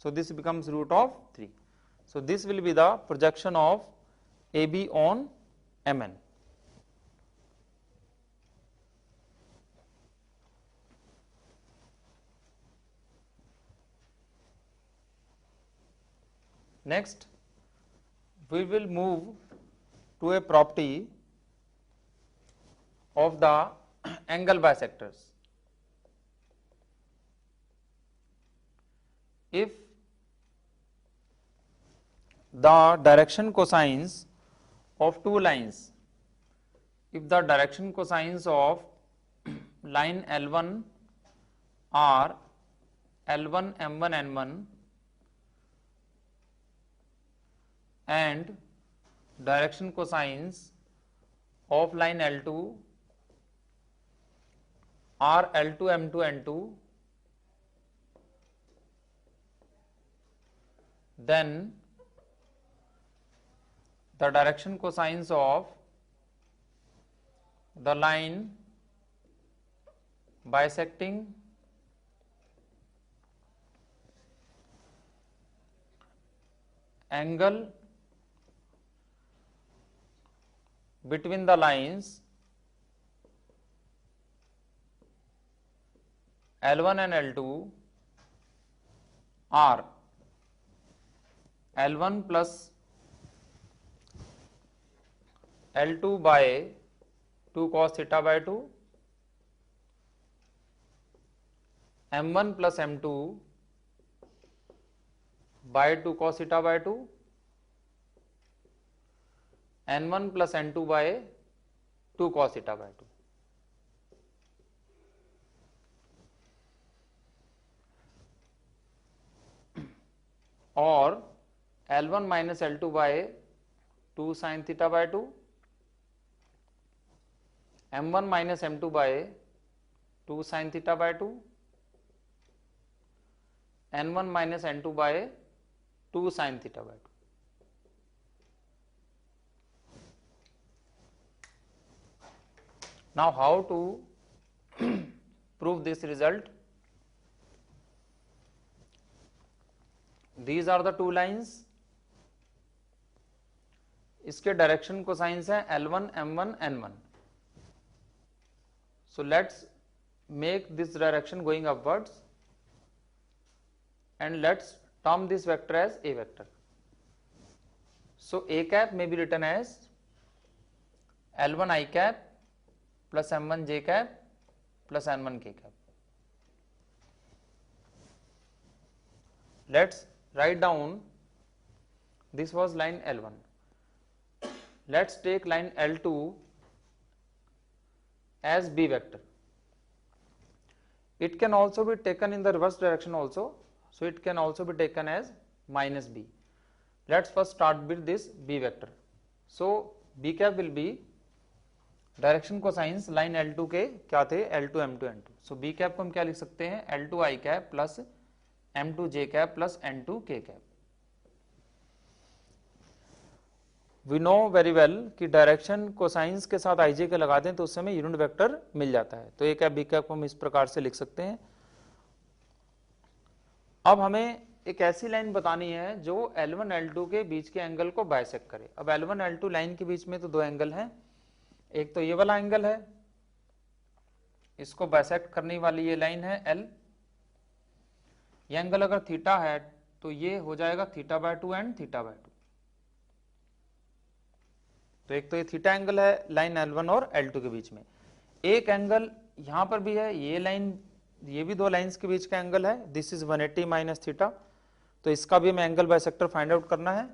Speaker 1: so this becomes root of 3. So this will be the projection of AB on Mn. Next, we will move to a property of the angle bisectors. If the direction cosines of two lines, if the direction cosines of line L1 are L1 M1 N1 and direction cosines of line L2 are L2 M2 N2, then the direction cosines of the line bisecting angle between the lines L1 and L2 are L1 plus L2 by 2 cos theta by 2, M1 plus M2 by 2 cos theta by 2, N1 plus N2 by 2 cos theta by 2. और L1 minus L2 by 2 sin theta by 2, M1 minus M2 by 2 sin theta by 2, N1 minus N2 by 2 sin theta by 2. Now how to prove this result? These are the two lines. इसके direction cosines है L1 M1 N1. So let's make this direction going upwards and let's term this vector as a vector. So a cap may be written as L1 I cap plus M1 j cap plus N1 k cap. Let's write down, this was line L1. Let's take line L2 as B vector. It can also be taken in the reverse direction also, so it can also be taken as minus b. Let's first start with this b vector. So b cap will be direction cosines line L2 के क्या थे, L2 M2 N2. सो b cap को हम क्या लिख सकते हैं, L2 I cap plus M2 J cap plus N2 K cap. We know very well कि डायरेक्शन कोसाइंस के साथ IJ के लगा दें तो उस समय यूनिट वेक्टर मिल जाता है. तो A कैप B कैप को हम इस प्रकार से लिख सकते हैं. अब हमें एक ऐसी लाइन बतानी है जो L1 L2 के बीच के एंगल को बाइसेक्ट करे. अब L1 L2 लाइन के बीच में तो दो एंगल हैं, एक तो ये वाला एंगल है, इसको बाइसेक्ट करने वाली ये लाइन है L. ये एंगल अगर थीटा है तो ये हो जाएगा theta by 2 and theta by 2. तो एक तो ये थीटा एंगल है लाइन L1 और L2 के बीच में. एक एंगल यहां पर भी है, ये लाइन, ये भी दो लाइंस के बीच का एंगल है, दिस इज 180 माइनस थीटा. तो इसका भी हमें एंगल बाइसेक्टर फाइंड आउट करना है.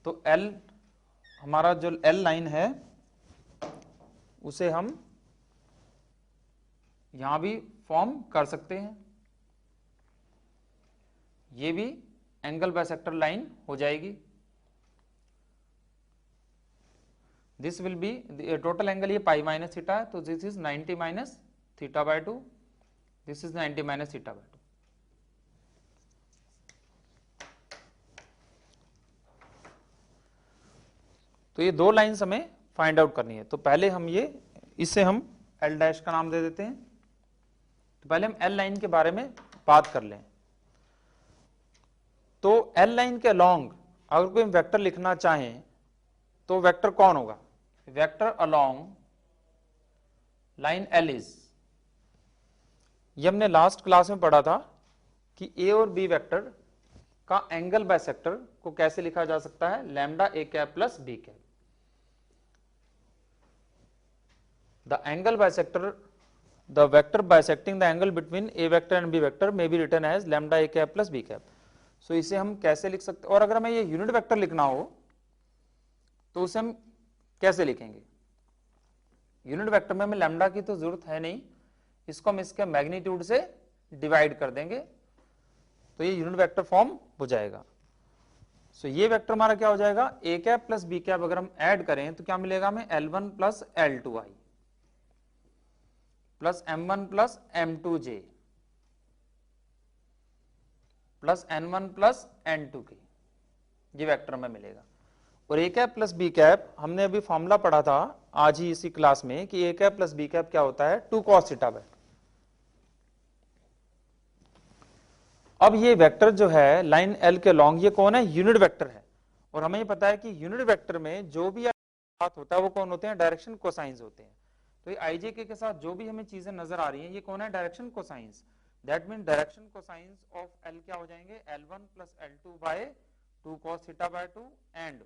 Speaker 1: तो L हमारा जो L लाइन है उसे हम यहां भी फॉर्म कर सकते हैं. ये भी एंगल बाइसेक्टर लाइन हो जाएगी. This will B total angle, ये पाई माइनस थीटा है, तो this is 90 minus theta by 2, this is 90 minus theta by 2. तो ये दो लाइंस हमें फाइंड आउट करनी है. तो पहले हम ये, इसे हम L डैश का नाम दे देते हैं. तो पहले हम L लाइन के बारे में बात कर लें. तो L लाइन के अलोंग अगर कोई वेक्टर लिखना चाहें तो वेक्टर कौन होगा, vector along line L is, ये हमने लास्ट क्लास में पढ़ा था कि A और B वेक्टर का एंगल बाइसेक्टर को कैसे लिखा जा सकता है, lambda A cap plus B cap. The angle bisector, the vector bisecting the angle between A vector and B vector may be written as lambda A cap plus B cap. So इसे हम कैसे लिख सकते हैं, और अगर हमें ये यूनिट वेक्टर लिखना हो तो उसे हम कैसे लिखेंगे. यूनिट वेक्टर में हमें लैम्डा की तो जरूरत है नहीं, इसको हम इसके मैग्नीट्यूड से डिवाइड कर देंगे तो ये यूनिट वेक्टर फॉर्म हो जाएगा. सो ये वेक्टर हमारा क्या हो जाएगा, A cap plus B cap अगर हम ऐड करें तो क्या मिलेगा हमें, L1 plus L2I plus M1 plus M2J plus N1 plus N2K, ये वेक्टर में मिलेगा. और A cap plus B cap हमने अभी फॉर्मूला पढ़ा था आज ही इसी क्लास में कि A cap plus B cap क्या होता है, 2 cos थीटा बाय. अब ये वेक्टर जो है लाइन L के लॉन्ग, ये कौन है, यूनिट वेक्टर है. और हमें ये पता है कि यूनिट वेक्टर में जो भी बात होता है वो कौन होते हैं, डायरेक्शन कोसाइंस होते हैं. तो ये IJ के साथ जो भी हमें चीजें नजर आ रही हैं ये कौन है, direction cosines. That mean direction cosines of L क्या हो जाएंगे, L1 plus L2 by 2 cos theta by 2 and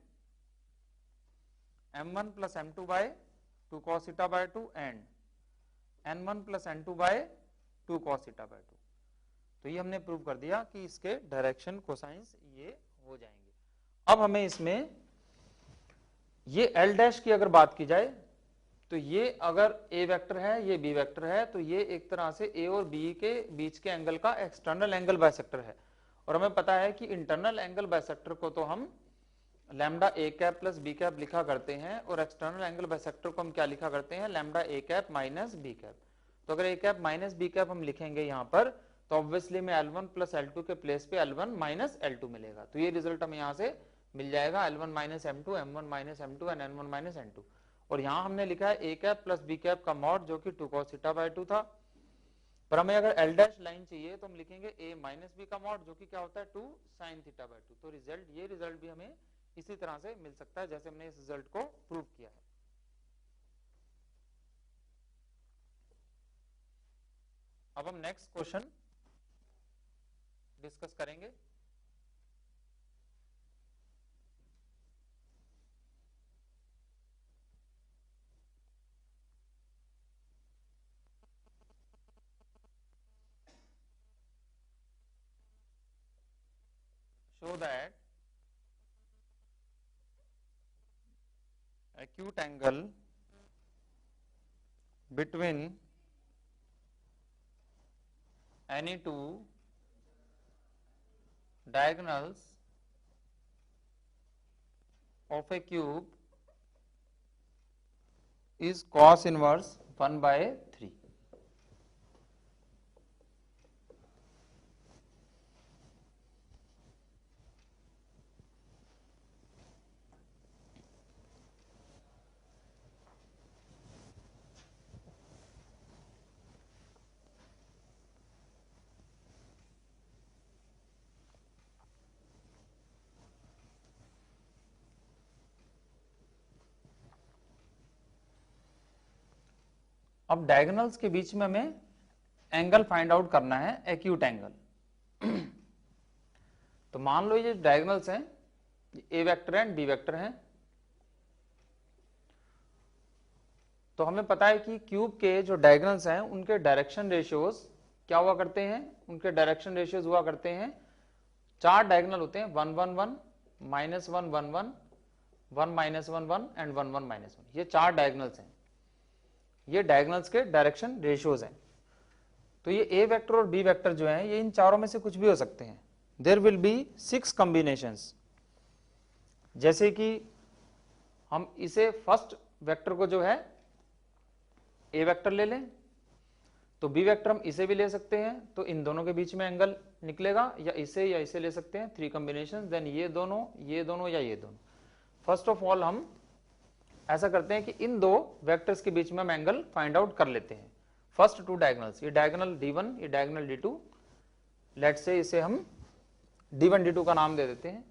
Speaker 1: M1 plus M2 by 2 cos theta by 2 and N1 plus N2 by 2 cos theta by 2. तो ये हमने prove कर दिया कि इसके डायरेक्शन कोसाइंस ये हो जाएंगे. अब हमें इसमें ये L डैश की अगर बात की जाए तो ये अगर A वेक्टर है, ये B वेक्टर है, तो ये एक तरह से A और B के बीच के एंगल का एक्सटर्नल एंगल बाइसेक्टर है. और हमें पता है कि इंटरनल एंगल बाइसेक्टर को तो हम lambda A cap plus B cap लिखा करते हैं और एक्सटर्नल एंगल बाइसेक्टर को हम क्या लिखा करते हैं, lambda A cap minus B cap. तो अगर A cap minus B cap हम लिखेंगे यहाँ पर तो ऑब्वियसली में L1 प्लस L2 के प्लेस पे L1 माइनस L2 मिलेगा. तो ये रिजल्ट हमें यहाँ से मिल जाएगा, L1 minus M2, M1 minus M2 and N1 minus N2. और यहां हमने लिखा है A cap plus B cap का मॉड जो कि 2 cos थीटा बाय 2 था. पर हमें अगर L डैश लाइन चाहिए तो हम लिखेंगे A माइनस B का मॉड जो कि क्या होता है 2 sin थीटा बाय 2. तो रिजल्ट, ये रिजल्ट भी हमें इसी तरह से मिल सकता है जैसे हमने इस रिजल्ट को प्रूव किया है. अब हम नेक्स्ट क्वेश्चन डिस्कस करेंगे. show that acute angle between any two diagonals of a cube is cos inverse 1/3. अब डायगोनल्स के बीच में हमें एंगल फाइंड आउट करना है, एक्यूट एंगल। तो मान लो ये डायगोनल्स हैं, ए वेक्टर एंड बी वेक्टर हैं। तो हमें पता है कि क्यूब के जो डायगोनल्स हैं उनके डायरेक्शन रेशियोज क्या हुआ करते हैं, उनके डायरेक्शन रेशियोज हुआ करते हैं, 4 डायगोनल होते हैं, 1 1 1, -1 1 1, 1 -1 1 एंड 1 1 -1। ये 4 डायगोनल्स हैं, ये डायगोनल्स के डायरेक्शन रेशियोज हैं। तो ये ए वेक्टर और बी वेक्टर जो हैं ये इन चारों में से कुछ भी हो सकते हैं। There will be 6 combinations. जैसे कि हम इसे फर्स्ट वेक्टर को जो है ए वेक्टर ले लें, तो बी वेक्टर हम इसे भी ले सकते हैं, तो इन दोनों के बीच में एंगल निकलेगा, या इसे ले सकते हैं, 3 कॉम्बिनेशन। देन ये दोनों या ये दोनों। फर्स्ट ऑफ ऑल हम ऐसा करते हैं कि इन दो वेक्टर्स के बीच में हम एंगल फाइंड आउट कर लेते हैं। फर्स्ट 2 डायगोनल्स, ये डायगोनल D1, ये डायगोनल D2, लेट्स से इसे हम D1 D2 का नाम दे देते हैं।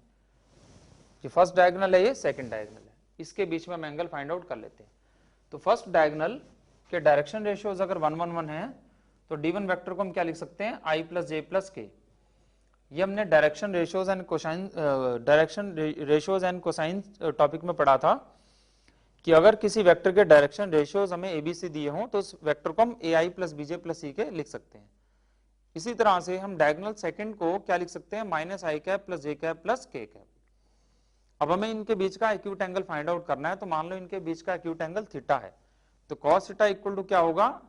Speaker 1: ये फर्स्ट डायगोनल है, ये सेकंड डायगोनल है, इसके बीच में हम एंगल फाइंड आउट कर लेते हैं। तो फर्स्ट डायगोनल के डायरेक्शन रेशियोज अगर 1 1 1 है, तो D1 वेक्टर को हम क्या लिख सकते हैं, I + J + K। ये हमने direction ratios and cosine topic में पढ़ा था कि अगर किसी वेक्टर के डायरेक्शन रेशियोज हमें ABC दिए हों तो उस वेक्टर को हम AI + BJ + C के लिख सकते हैं। इसी तरह से हम डायगोनल सेकंड को क्या लिख सकते हैं, -i + j + k। अब हमें इनके बीच का एक्यूट एंगल फाइंड आउट करना है। तो मान लो इनके बीच का एक्यूट एंगल थीटा है, तो cos थीटा इक्वल टू क्या होगा,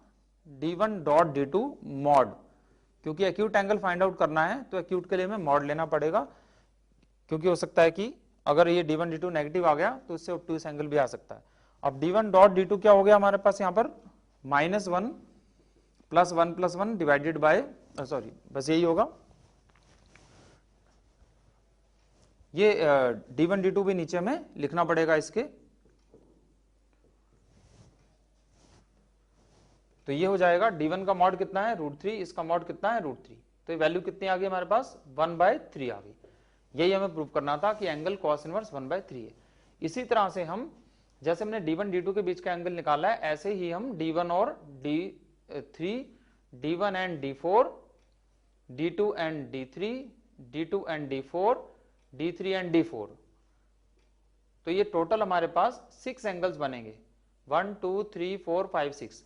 Speaker 1: D1.D2 मॉड। क्योंकि एक्यूट एंगल फाइंड आउट करना है तो एक्यूट के लिए हमें मॉड लेना पड़ेगा, क्योंकि हो सकता है कि अगर ये D1 D2 नेगेटिव आ गया तो इससे ऑब्टयूस एंगल भी आ सकता है। अब D1.D2 क्या हो गया हमारे पास यहाँ पर, -1 + 1 + 1 डिवाइडेड बाय, सॉरी बस यही होगा। ये D1 D2 भी नीचे हमें लिखना पड़ेगा इसके। तो ये हो जाएगा D1 का मॉड कितना है, √3, इसका मॉड कितना है, √3। तो ये वैल्यू कितनी आ गई हमारे पास, 1/3 आ गई। यही हमें प्रूव करना था कि एंगल cos इनवर्स 1/3 है। इसी तरह से हम, जैसे हमने D1 D2 के बीच का एंगल निकाला है, ऐसे ही हम D1 और D3, D1 and D4, D2 and D3, D2 and D4, D3 and D4, तो ये टोटल हमारे पास 6 एंगल्स बनेंगे, 1 2 3 4 5 6।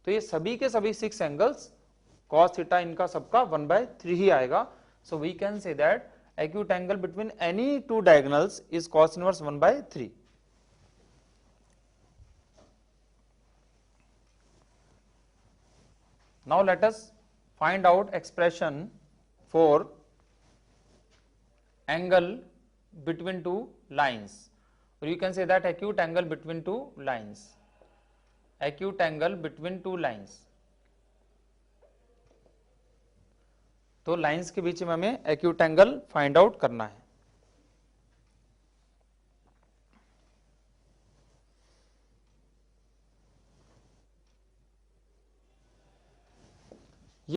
Speaker 1: तो ये सभी के सभी 6 एंगल्स cos थीटा इनका सबका 1/3 ही आएगा। So we can say that acute angle between any 2 diagonals is cos inverse 1/3. Now let us find out expression for angle between 2 lines, or you can say that acute angle between 2 lines. Acute angle between 2 lines. तो lines के बीच में हमें acute angle find out करना है।